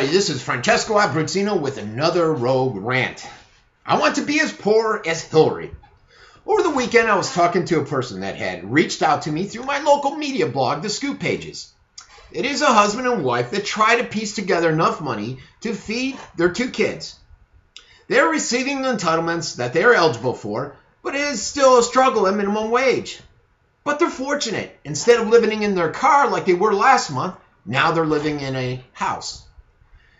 everybody, this is Francesco Abbruzzino with another Rogue Rant. I want to be as poor as Hillary. Over the weekend, I was talking to a person that had reached out to me through my local media blog, The Scoop Pages. It is a husband and wife that try to piece together enough money to feed their 2 kids. They are receiving the entitlements that they are eligible for, but it is still a struggle at minimum wage. But they're fortunate. Instead of living in their car like they were last month, now they're living in a house.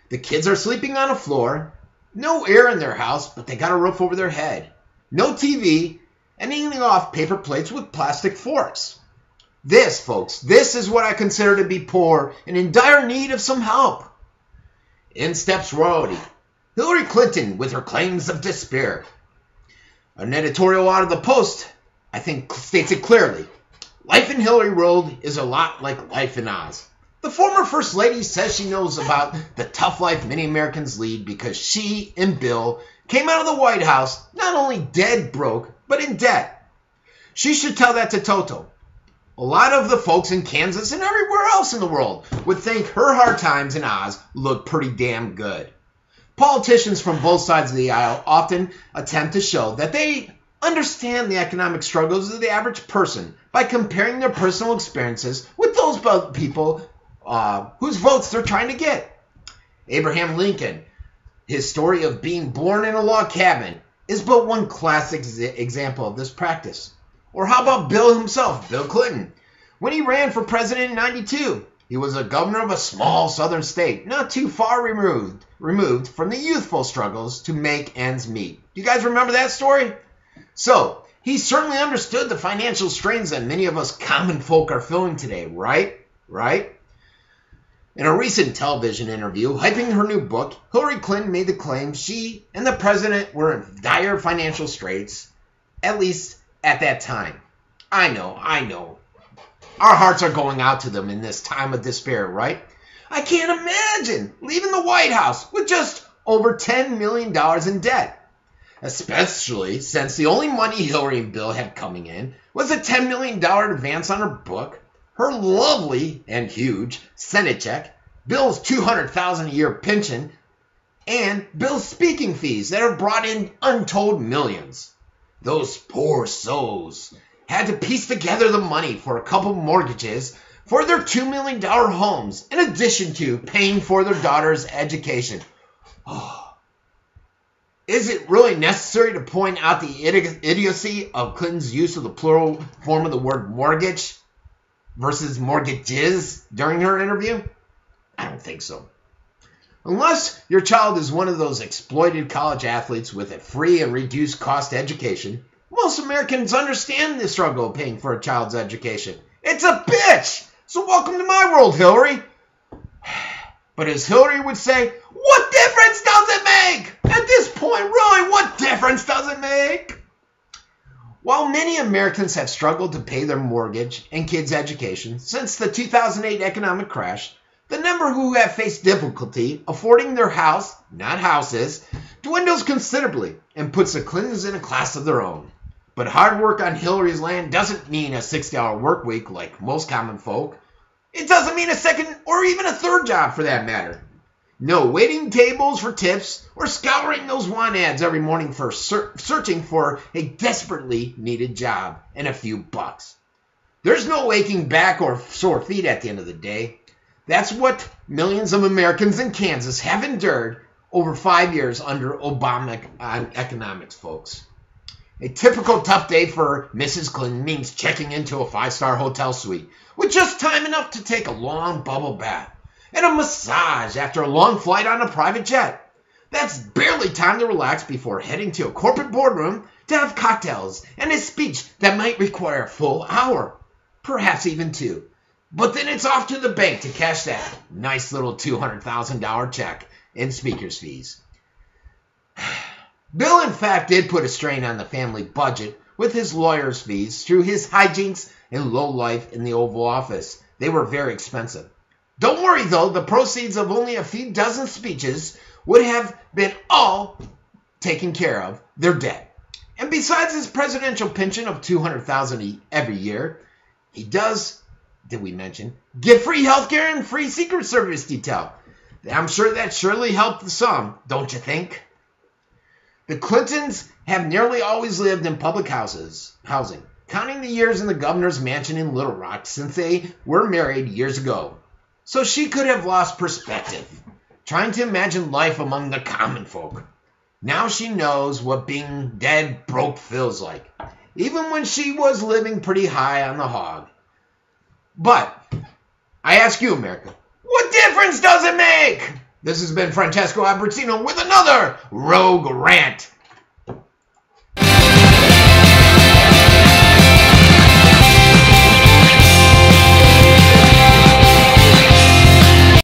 The kids are sleeping on a floor, no air in their house, but they got a roof over their head, no TV, and eating off paper plates with plastic forks. This, folks, this is what I consider to be poor and in dire need of some help. In steps royalty, Hillary Clinton with her claims of despair. An editorial out of the Post, I think, states it clearly. Life in Hillary world is a lot like life in Oz. The former First Lady says she knows about the tough life many Americans lead because she and Bill came out of the White House not only dead broke, but in debt. She should tell that to Toto. A lot of the folks in Kansas and everywhere else in the world would think her hard times in Oz look pretty damn good. Politicians from both sides of the aisle often attempt to show that they understand the economic struggles of the average person by comparing their personal experiences with those people whose votes they're trying to get. Abraham Lincoln, his story of being born in a log cabin, is but one classic example of this practice. Or how about Bill himself, Bill Clinton? When he ran for president in '92, he was a governor of a small southern state, not too far removed from the youthful struggles to make ends meet. You guys remember that story? So, he certainly understood the financial strains that many of us common folk are feeling today, right? In a recent television interview hyping her new book, Hillary Clinton made the claim she and the president were in dire financial straits, at least at that time. I know. Our hearts are going out to them in this time of despair, right? I can't imagine leaving the White House with just over $10 million in debt, especially since the only money Hillary and Bill had coming in was a $10 million advance on her book, her lovely and huge Senate check, Bill's $200,000 a year pension, and Bill's speaking fees that have brought in untold millions. Those poor souls had to piece together the money for a couple mortgages for their $2 million homes, in addition to paying for their daughter's education. Is it really necessary to point out the idiocy of Clinton's use of the plural form of the word mortgage versus mortgages during her interview? I don't think so. Unless your child is one of those exploited college athletes with a free and reduced cost education, most Americans understand the struggle of paying for a child's education. It's a bitch! So welcome to my world, Hillary. But as Hillary would say, what difference does it make? At this point, really, what difference does it make? While many Americans have struggled to pay their mortgage and kids' education since the 2008 economic crash, the number who have faced difficulty affording their house, not houses, dwindles considerably and puts the Clintons in a class of their own. But hard work on Hillary's land doesn't mean a 60-hour work week like most common folk. It doesn't mean a second or even a third job for that matter. No waiting tables for tips or scouring those want ads every morning for searching for a desperately needed job and a few bucks. There's no aching back or sore feet at the end of the day. That's what millions of Americans in Kansas have endured over 5 years under Obama economics, folks. A typical tough day for Mrs. Clinton means checking into a 5-star hotel suite with just time enough to take a long bubble bath and a massage after a long flight on a private jet. That's barely time to relax before heading to a corporate boardroom to have cocktails and a speech that might require a full hour, perhaps even 2. But then it's off to the bank to cash that nice little $200,000 check in speaker's fees. Bill, in fact, did put a strain on the family budget with his lawyer's fees through his hijinks and low life in the Oval Office. They were very expensive. Don't worry, though, the proceeds of only a few dozen speeches would have been all taken care of their debt. And besides his presidential pension of $200,000 every year, he does, did we mention, get free health care and free Secret Service detail. I'm sure that surely helped some, don't you think? The Clintons have nearly always lived in public housing, counting the years in the governor's mansion in Little Rock since they were married years ago. So she could have lost perspective, trying to imagine life among the common folk. Now she knows what being dead broke feels like, even when she was living pretty high on the hog. But I ask you, America, what difference does it make? This has been Francesco Abbruzzino with another Rogue Rant.